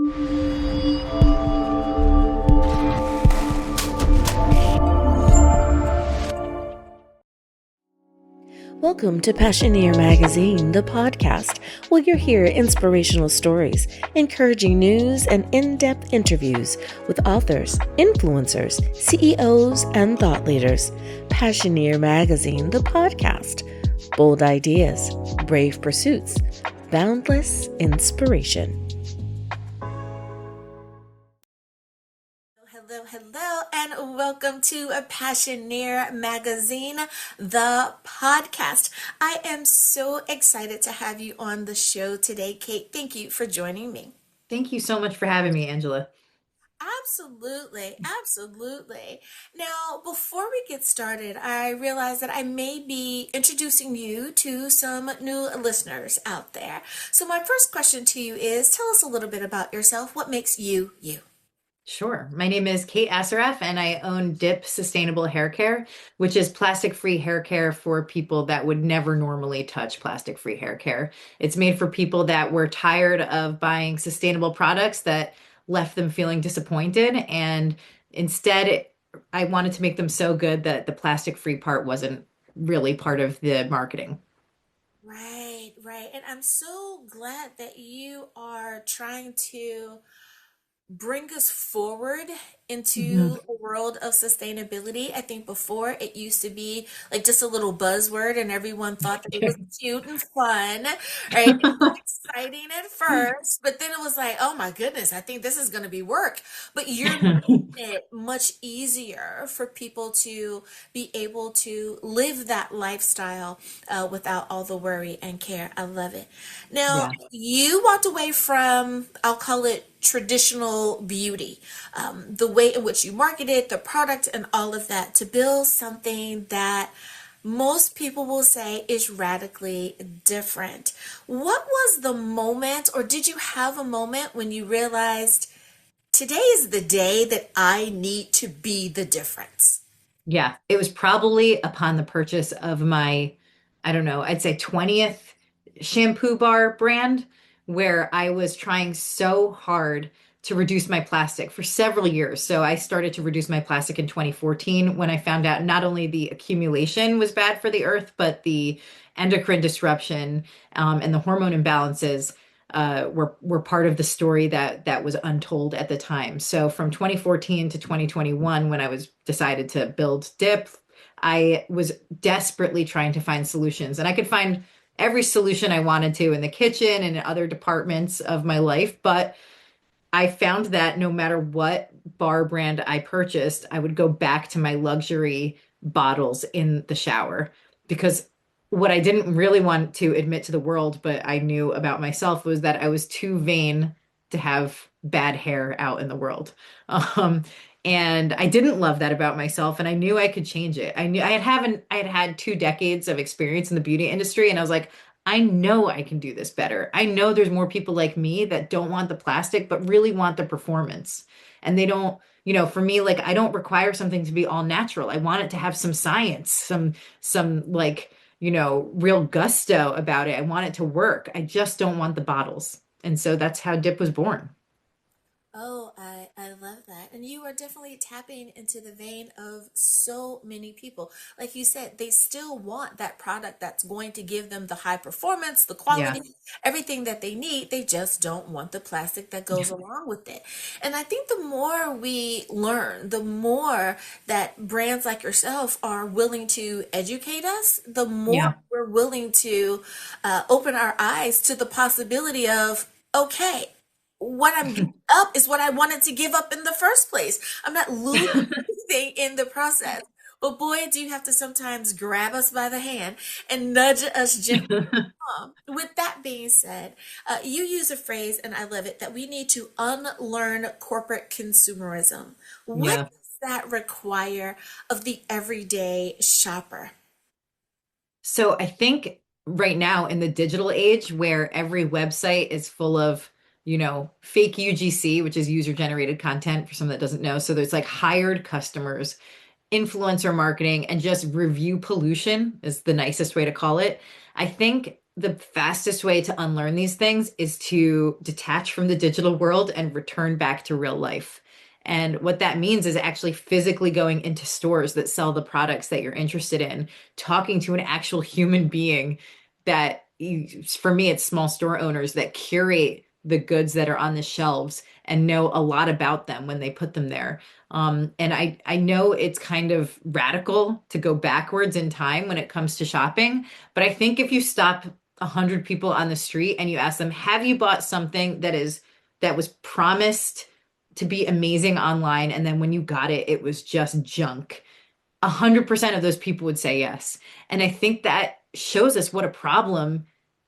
Welcome to Passioneer Magazine, the podcast, where you'll hear inspirational stories, encouraging news, and in-depth interviews with authors, influencers, CEOs, and thought leaders. Passioneer Magazine, the podcast. Bold ideas, brave pursuits, boundless inspiration. Hello, and welcome to a Passioneer Magazine, the podcast. I am so excited to have you on the show today, Kate. Thank you for joining me. Thank you so much for having me, Angela. Absolutely. Now, before we get started, I realize that I may be introducing you to some new listeners out there. So my first question to you is, tell us a little bit about yourself. What makes you, you? Sure. My name is Kate Assaraf, and I own Dip Sustainable Hair Care, which is plastic-free hair care for people that would never normally touch plastic-free hair care. It's made for people that were tired of buying sustainable products that left them feeling disappointed, and instead, I wanted to make them so good that the plastic-free part wasn't really part of the marketing. Right. And I'm so glad that you are trying to bring us forward Mhm. into a world of sustainability. I think before it used to be like just a little buzzword and everyone thought that it was cute and fun, right? It was exciting at first, but then it was like, oh my goodness, I think this is going to be work. But you're making it much easier for people to be able to live that lifestyle without all the worry and care. I love it. Now, Yeah. you walked away from, I'll call it traditional beauty, the way in which you marketed the product and all of that to build something that most people will say is radically different. What was the moment, or did you have a moment when you realized today is the day that I need to be the difference? Yeah, it was probably upon the purchase of my, I don't know, I'd say 20th shampoo bar brand, where I was trying so hard to reduce my plastic for several years. So I started to reduce my plastic in 2014 when I found out not only the accumulation was bad for the earth, but the endocrine disruption and the hormone imbalances were part of the story that was untold at the time. So from 2014 to 2021, when I was decided to build Dip, I was desperately trying to find solutions, and I could find every solution I wanted to in the kitchen and in other departments of my life. But I found that no matter what bar brand I purchased, I would go back to my luxury bottles in the shower because what I didn't really want to admit to the world, but I knew about myself, was that I was too vain to have bad hair out in the world. Um, and I didn't love that about myself, and I knew I could change it. I knew I had had 2 decades of experience in the beauty industry, and I was like, I know I can do this better. I know there's more people like me that don't want the plastic, but really want the performance. And they don't, for me, like I don't require something to be all natural. I want it to have some science, some like, real gusto about it. I want it to work. I just don't want the bottles. And so that's how Dip was born. Oh, I love that. And you are definitely tapping into the vein of so many people. Like you said, they still want that product that's going to give them the high performance, the Yeah. quality, everything that they need. They just don't want the plastic that goes along with it. And I think the more we learn, the more that brands like yourself are willing to educate us, the more Yeah. we're willing to open our eyes to the possibility of, okay, what I'm giving up is what I wanted to give up in the first place. I'm not losing anything in the process. But boy, do you have to sometimes grab us by the hand and nudge us gently along. With that being said, you use a phrase, and I love it, that we need to unlearn corporate consumerism. What Yeah. does that require of the everyday shopper? So I think right now in the digital age where every website is full of, fake UGC, which is user generated content for someone that doesn't know. So there's like hired customers, influencer marketing, and just review pollution is the nicest way to call it. I think the fastest way to unlearn these things is to detach from the digital world and return back to real life. And what that means is actually physically going into stores that sell the products that you're interested in, talking to an actual human being that for me, it's small store owners that curate the goods that are on the shelves and know a lot about them when they put them there. And I know it's kind of radical to go backwards in time when it comes to shopping, but I think if you stop 100 people on the street and you ask them, have you bought something that was promised to be amazing online, and then when you got it, it was just junk? 100% of those people would say yes. And I think that shows us what a problem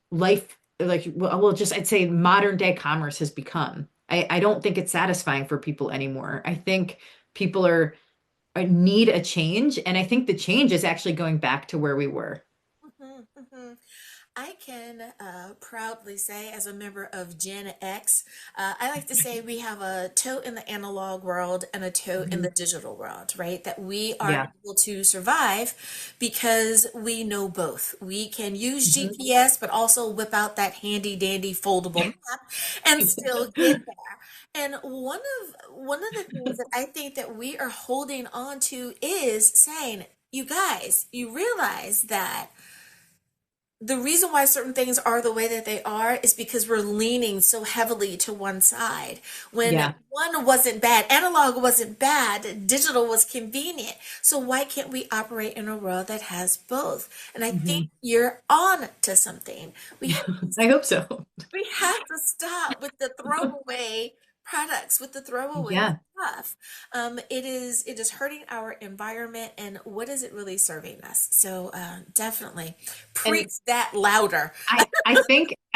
life, like, well, just I'd say modern day commerce has become. I don't think it's satisfying for people anymore. I think people need a change. And I think the change is actually going back to where we were. Mhm, mhm. I can proudly say, as a member of Gen X, I like to say we have a toe in the analog world and a toe in Mhm. the digital world, right? That we are Yeah. able to survive because we know both. We can use Mhm. GPS, but also whip out that handy dandy foldable map and still get there. And one of the things that I think that we are holding on to is saying, you guys, you realize that the reason why certain things are the way that they are is because we're leaning so heavily to one side. When Yeah. one wasn't bad, analog wasn't bad, digital was convenient. So why can't we operate in a world that has both? And I think Mhm. you're on to something. We I hope so. we have to stop with the throwaway products, with the throwaway Yeah. stuff. It is hurting our environment, and what is it really serving us? So definitely And preach that louder. I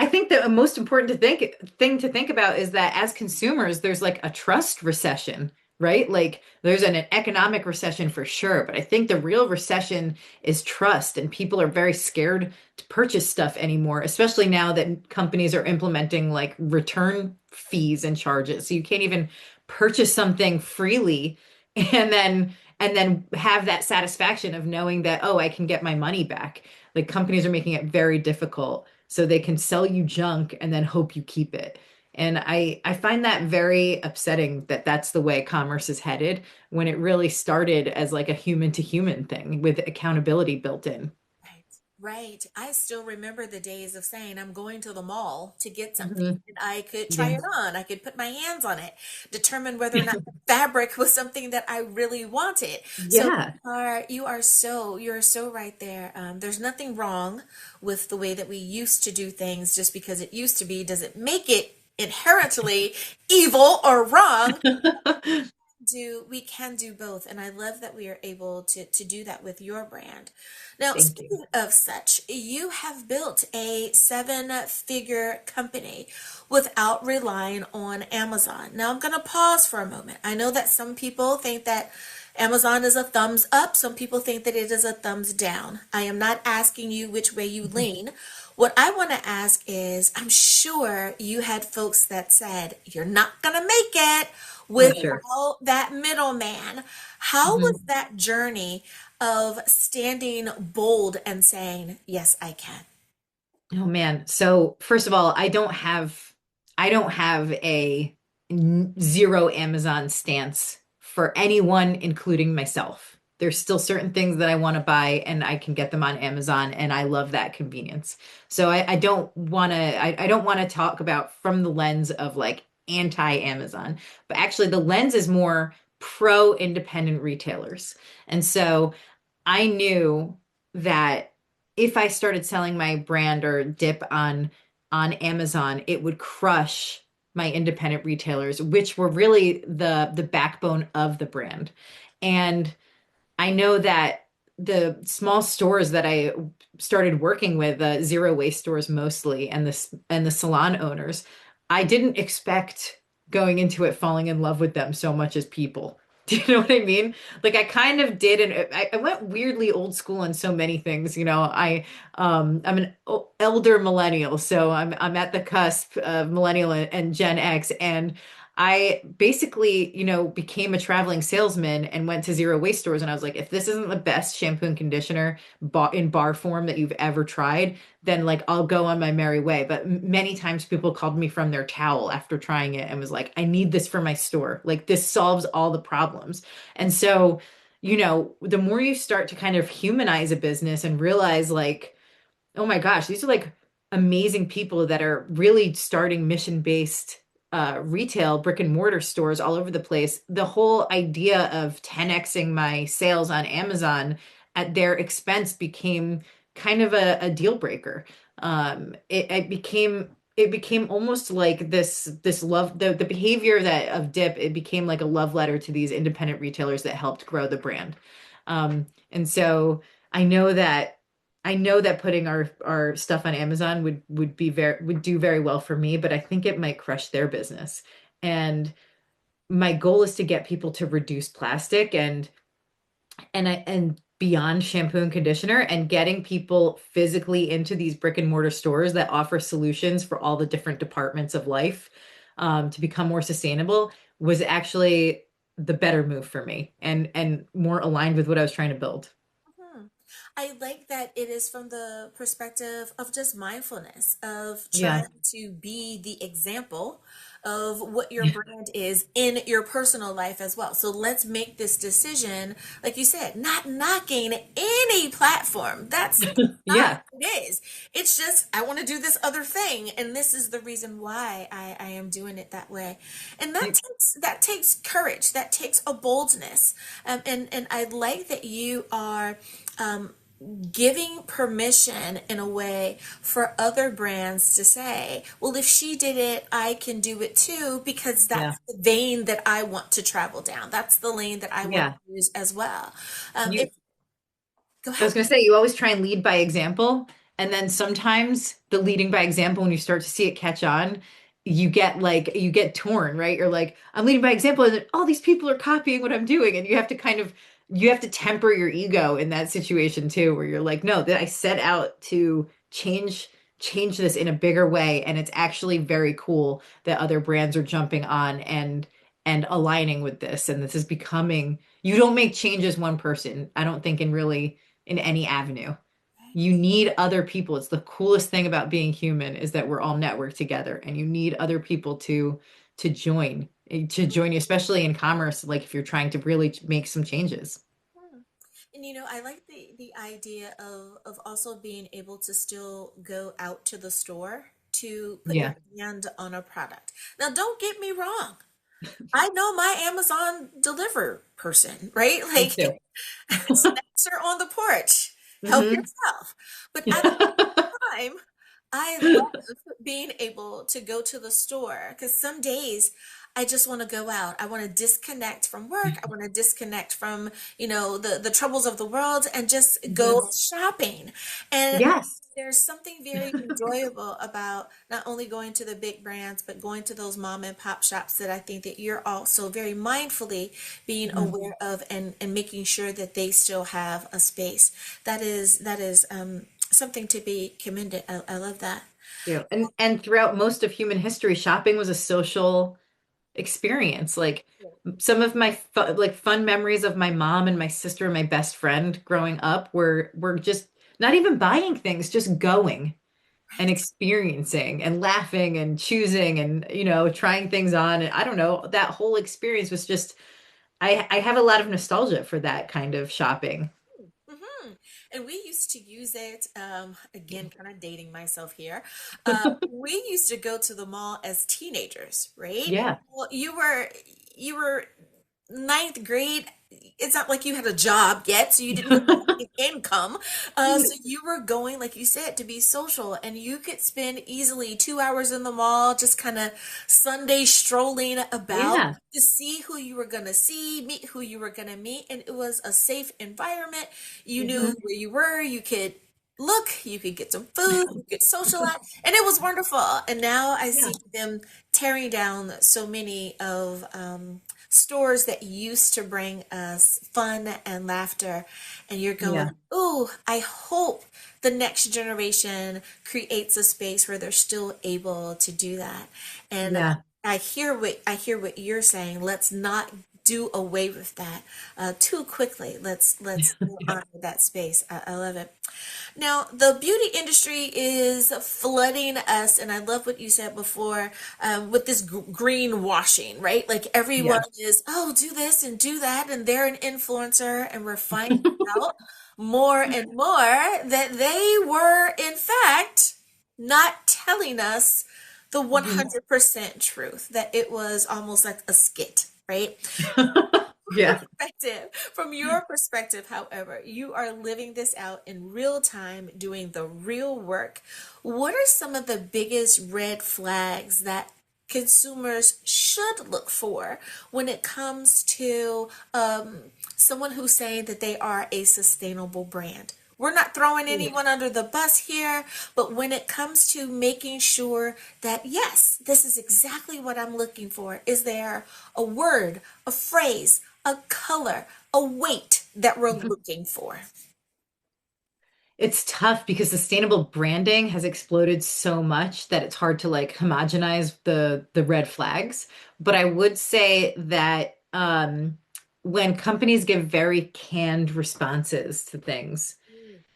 think the most important thing to think about is that as consumers, there's like a trust recession, right? Like there's an economic recession for sure, but I think the real recession is trust, and people are very scared to purchase stuff anymore, especially now that companies are implementing like return fees and charges. So you can't even purchase something freely and then have that satisfaction of knowing that, oh, I can get my money back. Like companies are making it very difficult so they can sell you junk and then hope you keep it. And I find that very upsetting that that's the way commerce is headed when it really started as like a human to human thing with accountability built in. Right, right. I still remember the days of saying, I'm going to the mall to get something. Mhm. And I could try Yeah. it on. I could put my hands on it, determine whether or not the fabric was something that I really wanted. So Yeah. you're so right there. There's nothing wrong with the way that we used to do things. Just because it used to be, does it make it inherently evil or wrong? We can do both, and I love that we are able to do that with your brand. Now, Thank you. speaking of such, you have built a seven-figure company without relying on Amazon. Now, I'm going to pause for a moment. I know that some people think that Amazon is a thumbs up, some people think that it is a thumbs down. I am not asking you which way you lean. What I want to ask is, I'm sure you had folks that said, you're not going to make it Oh, sure. without that middleman. How was Mhm. that journey of standing bold and saying, yes, I can? Oh man. So first of all, I don't have a zero Amazon stance for anyone, including myself. There's still certain things that I want to buy and I can get them on Amazon, and I love that convenience. So I don't want to talk about from the lens of like anti-Amazon, but actually the lens is more pro independent retailers. And so I knew that if I started selling my brand or dip on Amazon, it would crush my independent retailers, which were really the backbone of the brand. And I know that the small stores that I started working with, zero waste stores mostly, and the salon owners, I didn't expect going into it falling in love with them so much as people. Do you know what I mean? Like I kind of did, and I went weirdly old school on so many things. I'm an elder millennial, so I'm at the cusp of millennial and Gen X, and I basically, became a traveling salesman and went to zero waste stores. And I was like, if this isn't the best shampoo and conditioner in bar form that you've ever tried, then like I'll go on my merry way. But many times people called me from their towel after trying it and was like, I need this for my store. Like this solves all the problems. And so, the more you start to kind of humanize a business and realize like, oh my gosh, these are like amazing people that are really starting mission-based retail brick and mortar stores all over the place. The whole idea of 10xing my sales on Amazon at their expense became kind of a deal breaker. It became almost like this love the behavior that of Dip, it became like a love letter to these independent retailers that helped grow the brand. And so I know that I know that putting our stuff on Amazon would do very well for me, but I think it might crush their business. And my goal is to get people to reduce plastic and beyond shampoo and conditioner, and getting people physically into these brick and mortar stores that offer solutions for all the different departments of life, to become more sustainable was actually the better move for me and more aligned with what I was trying to build. Mhm. I like that it is from the perspective of just mindfulness, of Yeah. trying to be the example of what your brand is in your personal life as well. So let's make this decision, like you said, not knocking any platform. That's not Yeah. what it is. It's just, I want to do this other thing, and this is the reason why I am doing it that way. And that takes courage, that takes a boldness. And I like that you are um, giving permission in a way for other brands to say, well, if she did it, I can do it too, because Yeah. that's the vein that I want to travel down. That's the lane that I want Yeah. to use as well. You It, go I was ahead. going to say, you always try and lead by example. And then sometimes the leading by example, when you start to see it catch on, you get torn, right? You're like, I'm leading by example, and then all these people are copying what I'm doing. And you have to temper your ego in that situation too, where you're like, no, that I set out to change this in a bigger way. And it's actually very cool that other brands are jumping on and aligning with this. And this is becoming, you don't make changes one person, I don't think, in any avenue. You need other people. It's the coolest thing about being human is that we're all networked together, and you need other people to join you, especially in commerce, like if you're trying to really make some changes. Hmm. And I like the idea of also being able to still go out to the store to put your Yeah, hand on a product. Now, don't get me wrong. I know my Amazon deliver person, right? me Like, too. snacks are on the porch. Help Hmm. yourself. But at the same time, I love being able to go to the store, because some days I just want to go out. I want to disconnect from work. I want to disconnect from, the troubles of the world, and just Mhm. go shopping. And Yes. there's something very enjoyable about not only going to the big brands, but going to those mom and pop shops that I think that you're also very mindfully being Mhm. aware of, and making sure that they still have a space. That is something to be commended. I love that. Yeah. And throughout most of human history, shopping was a social experience. Like some of my fun memories of my mom and my sister and my best friend growing up were just not even buying things, just going and Right. experiencing and laughing and choosing and trying things on. And I don't know, that whole experience was just, I have a lot of nostalgia for that kind of shopping. Hmm. And we used to use it, again, kind of dating myself here. We used to go to the mall as teenagers, right? Yeah. Well, you were ninth grade. It's not like you had a job yet, so you didn't really have an income. So you were going, like you said, to be social, and you could spend easily 2 hours in the mall, just kind of Sunday strolling about Yeah. to see who you were going to see, meet who you were going to meet. And it was a safe environment. You knew Hmm. where you were, you could look, you could get some food, you could socialize, and it was wonderful. And now I Yeah. see them tearing down so many of stores that used to bring us fun and laughter. And you're going, Yeah. ooh, I hope the next generation creates a space where they're still able to do that. And Yeah. I hear what you're saying. Let's not do away with that too quickly. Let's honor that space. I love it. Now, the beauty industry is flooding us, and I love what you said before with this greenwashing, right? Like everyone Yeah. is, oh, do this and do that, and they're an influencer, and we're finding out more and more that they were, in fact, not telling us the Mhm. 100% truth, that it was almost like a skit, right? Yeah. From your perspective, however, you are living this out in real time, doing the real work. What are some of the biggest red flags that consumers should look for when it comes to someone who's saying that they are a sustainable brand? We're not throwing anyone under the bus here, but when it comes to making sure that, yes, this is exactly what I'm looking for, is there a word, a phrase, a color, a weight that we're looking for? It's tough because sustainable branding has exploded so much that it's hard to like homogenize the red flags. But I would say that when companies give very canned responses to things,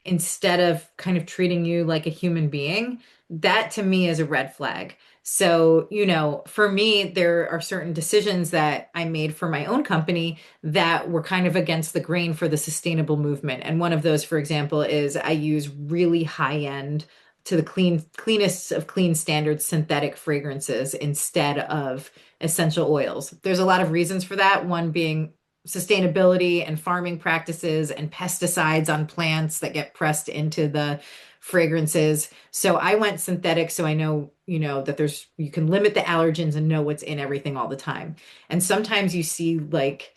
instead of kind of treating you like a human being, that to me is a red flag. So, for me, there are certain decisions that I made for my own company that were kind of against the grain for the sustainable movement. And one of those, for example, is I use really high end to the cleanest of clean standards synthetic fragrances instead of essential oils. There's a lot of reasons for that. One being sustainability and farming practices and pesticides on plants that get pressed into the fragrances. So I went synthetic so I know, that you can limit the allergens and know what's in everything all the time. And sometimes you see like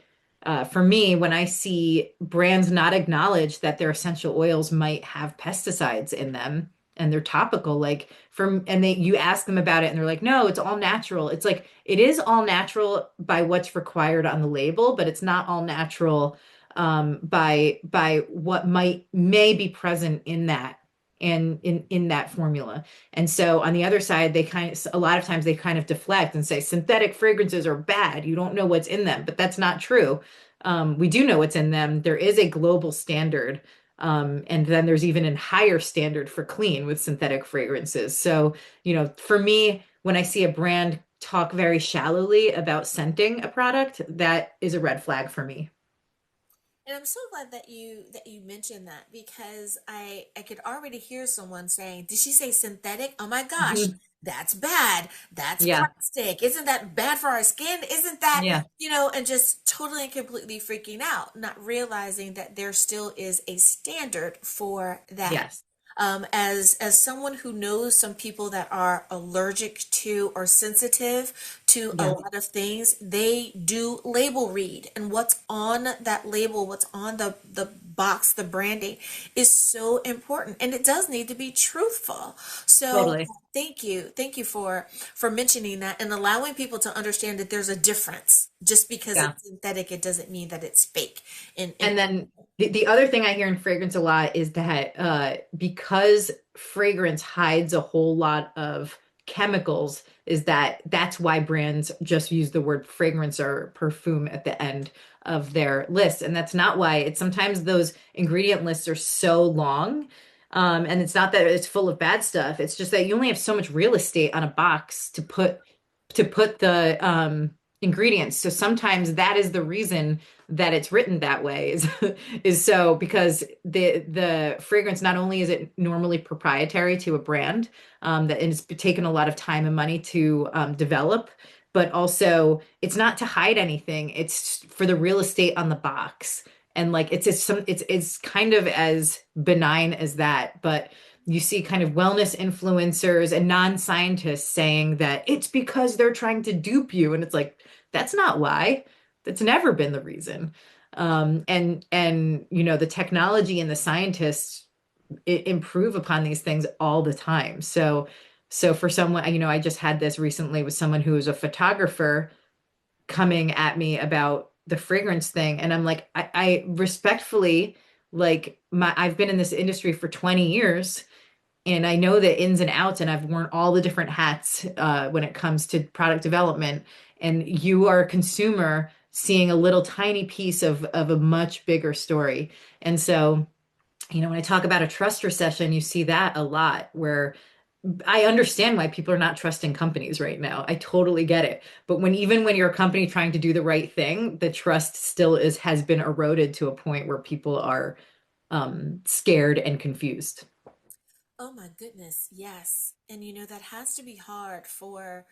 for me, when I see brands not acknowledge that their essential oils might have pesticides in them and they're topical, like and you ask them about it and they're like, no, it's all natural. It's like, it is all natural by what's required on the label, but it's not all natural by what may be present in that and in that formula. And so on the other side, a lot of times they kind of deflect and say synthetic fragrances are bad. You don't know what's in them, but that's not true. We do know what's in them. There is a global standard. And then there's even a higher standard for clean with synthetic fragrances. So, for me, when I see a brand talk very shallowly about scenting a product, that is a red flag for me. And I'm so glad that you mentioned that, because I could already hear someone saying, "Did she say synthetic? Oh my gosh, Mhm. that's bad. That's Yeah. plastic. Isn't that bad for our skin? Isn't that, Yeah. and just totally and completely freaking out, not realizing that there still is a standard for that." Yes. As someone who knows some people that are allergic to or sensitive to a Yeah. lot of things, they do label read, and what's on that label, what's on the box, the branding is so important, and it does need to be truthful. So Totally. thank you for mentioning that and allowing people to understand that there's a difference. Just because Yeah. it's synthetic, it doesn't mean that it's fake. And And then the other thing I hear in fragrance a lot is that because fragrance hides a whole lot of chemicals, is that's why brands just use the word fragrance or perfume at the end of their list. And that's not why. It's sometimes those ingredient lists are so long. And it's not that it's full of bad stuff. It's just that you only have so much real estate on a box to put the ingredients. So sometimes that is the reason that it's written that way is so because the fragrance, not only is it normally proprietary to a brand that it's taken a lot of time and money to develop, but also it's not to hide anything. It's for the real estate on the box. And like it's kind of as benign as that, but you see kind of wellness influencers and non-scientists saying that it's because they're trying to dupe you, and it's like that's not why. That's never been the reason. And the technology and the scientists improve upon these things all the time. So for someone, I just had this recently with someone who is a photographer coming at me about the fragrance thing, and I'm like, I respectfully, like, I've been in this industry for 20 years. And I know the ins and outs, and I've worn all the different hats when it comes to product development. And you are a consumer seeing a little tiny piece of a much bigger story. And so, when I talk about a trust recession, you see that a lot where I understand why people are not trusting companies right now. I totally get it. But even when you're a company trying to do the right thing, the trust still has been eroded to a point where people are scared and confused. Oh my goodness, yes. And that has to be hard for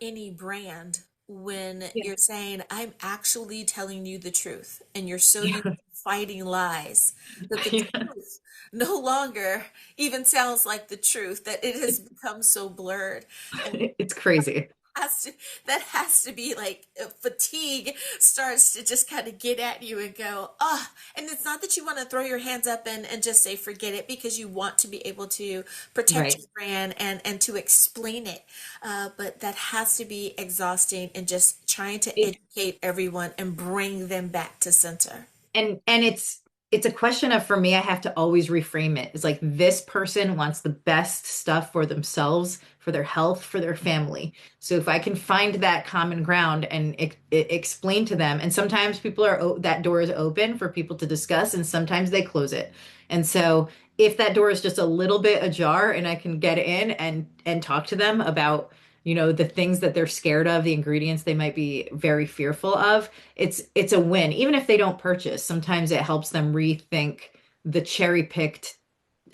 any brand when Yeah. you're saying, I'm actually telling you the truth, and you're so used Yeah. to fighting lies that the Yeah. truth no longer even sounds like the truth, that it has become so blurred. And It's crazy. has to that has to be like fatigue starts to just kind of get at you and go, ah. And it's not that you want to throw your hands up and just say forget it, because you want to be able to protect Right. your brand and to explain it, but that has to be exhausting, and just trying to It, educate everyone and bring them back to center. and it's a question of, for me, I have to always reframe it. It's like this person wants the best stuff for themselves, for their health, for their family. So if I can find that common ground and explain to them, and sometimes people that door is open for people to discuss, and sometimes they close it. And so if that door is just a little bit ajar and I can get in and talk to them about, the things that they're scared of, the ingredients they might be very fearful of, it's a win. Even if they don't purchase, sometimes it helps them rethink the cherry picked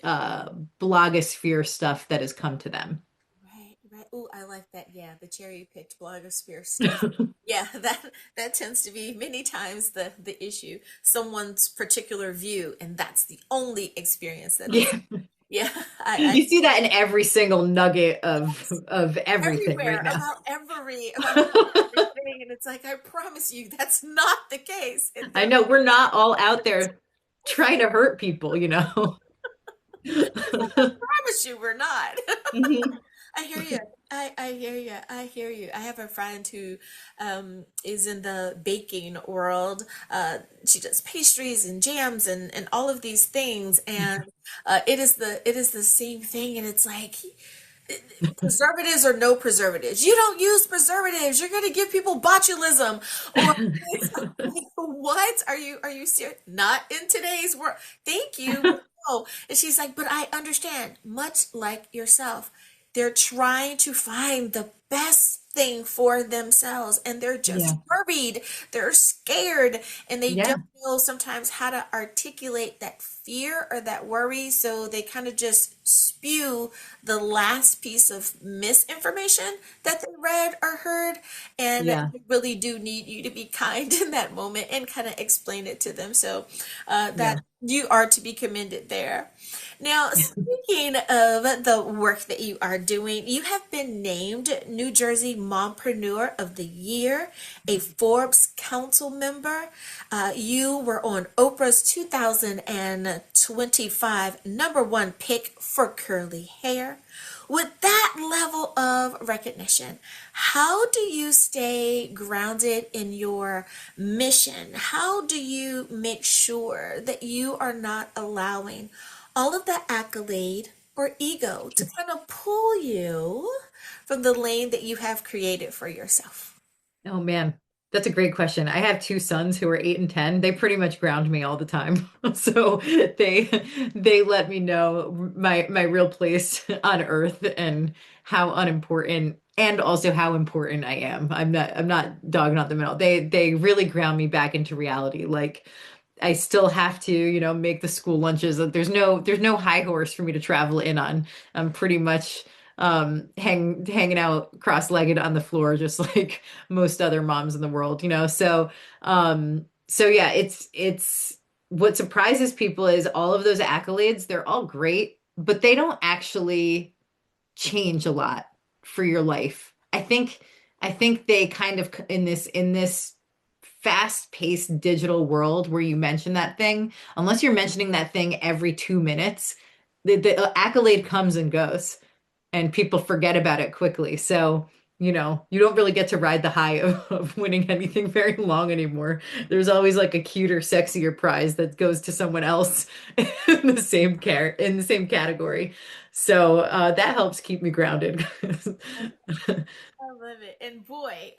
uh blogosphere stuff that has come to them. Right, right. Oh, I like that. Yeah, the cherry picked blogosphere stuff. Yeah, that tends to be many times the issue. Someone's particular view, and that's the only experience that they. Yeah. Yeah, I You see that in every single nugget yes, of everything right everywhere now. about everything, and it's like I promise you that's not the case. And I they're know we're not all out there trying to hurt people. promise you we're not. Mhm. I hear you. I hear you. I hear you. I have a friend who is in the baking world. She does pastries and jams and all of these things, and it is the same thing. And it's like preservatives or no preservatives. You don't use preservatives. You're going to give people botulism. Or what? Are you serious? Not in today's world. Thank you. But no. And she's like, but I understand. Much like yourself, they're trying to find the best thing for themselves, and they're just Yeah. worried. They're scared, and they Yeah. don't know sometimes how to articulate that fear or that worry. So they kind of just spew the last piece of misinformation that they read or heard. And Yeah. they really do need you to be kind in that moment and kind of explain it to them. So Yeah. that you are to be commended there. Now, speaking of the work that you are doing, you have been named New Jersey Mompreneur of the Year, a Forbes Council member. You were on Oprah's 2025 number one pick for curly hair. With that level of recognition, how do you stay grounded in your mission? How do you make sure that you are not allowing all of the accolade or ego to kind of pull you from the lane that you have created for yourself? Oh man, that's a great question. I have two sons who are 8 and 10. They pretty much ground me all the time. So they they let me know my real place on earth and how unimportant and also how important I am. I'm not dogging on the middle. They really ground me back into reality. Like I still have to, make the school lunches. There's no high horse for me to travel in on. I'm pretty much hanging out cross-legged on the floor just like most other moms in the world. So yeah, it's what surprises people is all of those accolades, they're all great, but they don't actually change a lot for your life. I think they kind of in this fast-paced digital world where you mention that thing, unless you're mentioning that thing every 2 minutes, the accolade comes and goes and people forget about it quickly. So, you don't really get to ride the high of winning anything very long anymore. There's always like a cuter, sexier prize that goes to someone else in the same category. So that helps keep me grounded. I love it. And boy,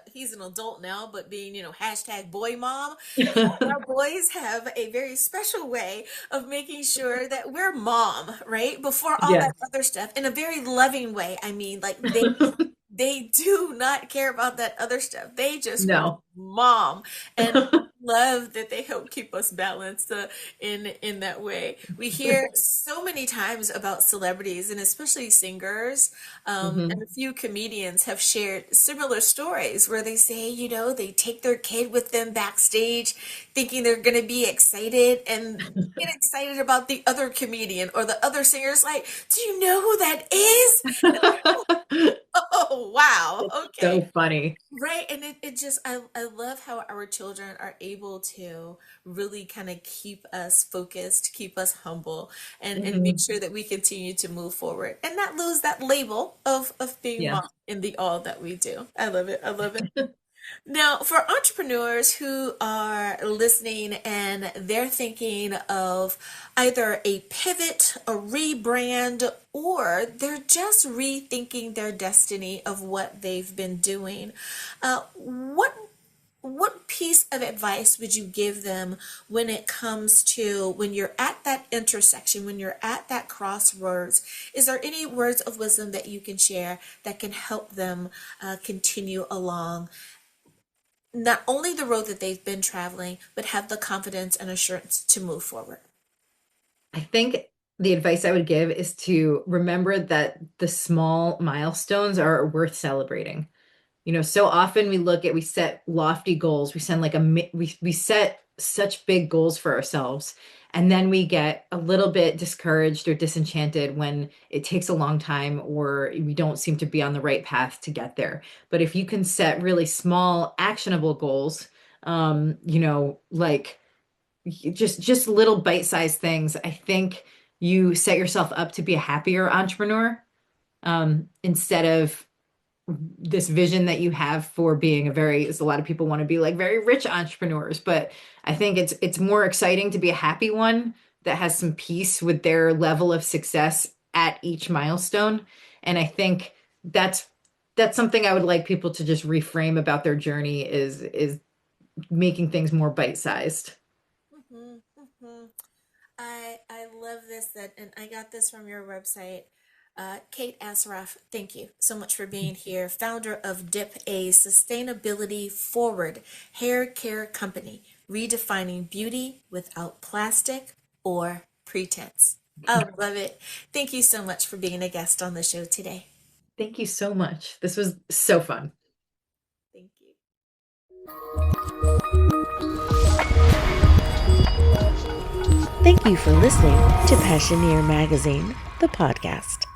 he's an adult now, but being, hashtag boy mom, our boys have a very special way of making sure that we're mom, right? Before all Yeah. that other stuff, in a very loving way. I mean, like they do not care about that other stuff. They just want No. mom. And love that they help keep us balanced in that way. We hear so many times about celebrities and especially singers, and hmm a few comedians have shared similar stories where they say, they take their kid with them backstage thinking they're going to be excited and get excited about the other comedian or the other singer's like, do you know who that is? Oh, wow. So Okay. funny. Right. And it just, I love how our children are able to really kind of keep us focused, keep us humble, and make hmm sure that we continue to move forward and not lose that label of being Yeah. mom in the all that we do. I love it. I love it. Now, for entrepreneurs who are listening and they're thinking of either a pivot, a rebrand, or they're just rethinking their destiny of what they've been doing, what piece of advice would you give them when it comes to when you're at that intersection, when you're at that crossroads? Is there any words of wisdom that you can share that can help them continue along not only the road that they've been traveling, but have the confidence and assurance to move forward? I think the advice I would give is to remember that the small milestones are worth celebrating. So often we set lofty goals. We send like we set such big goals for ourselves, and then we get a little bit discouraged or disenchanted when it takes a long time or we don't seem to be on the right path to get there. But if you can set really small, actionable goals, like just little bite-sized things, I think you set yourself up to be a happier entrepreneur, instead of this vision that you have for being a lot of people want to be like very rich entrepreneurs, but I think it's more exciting to be a happy one that has some peace with their level of success at each milestone. And I think that's something I would like people to just reframe about their journey is making things more bite-sized. Hmm. Hmm. I love this and I got this from your website. Kate Assaraf, thank you so much for being here. Founder of Dip, a sustainability forward hair care company, redefining beauty without plastic or pretense. I love it. Thank you so much for being a guest on the show today. Thank you so much. This was so fun. Thank you. Thank you for listening to Passioneer Magazine, the podcast.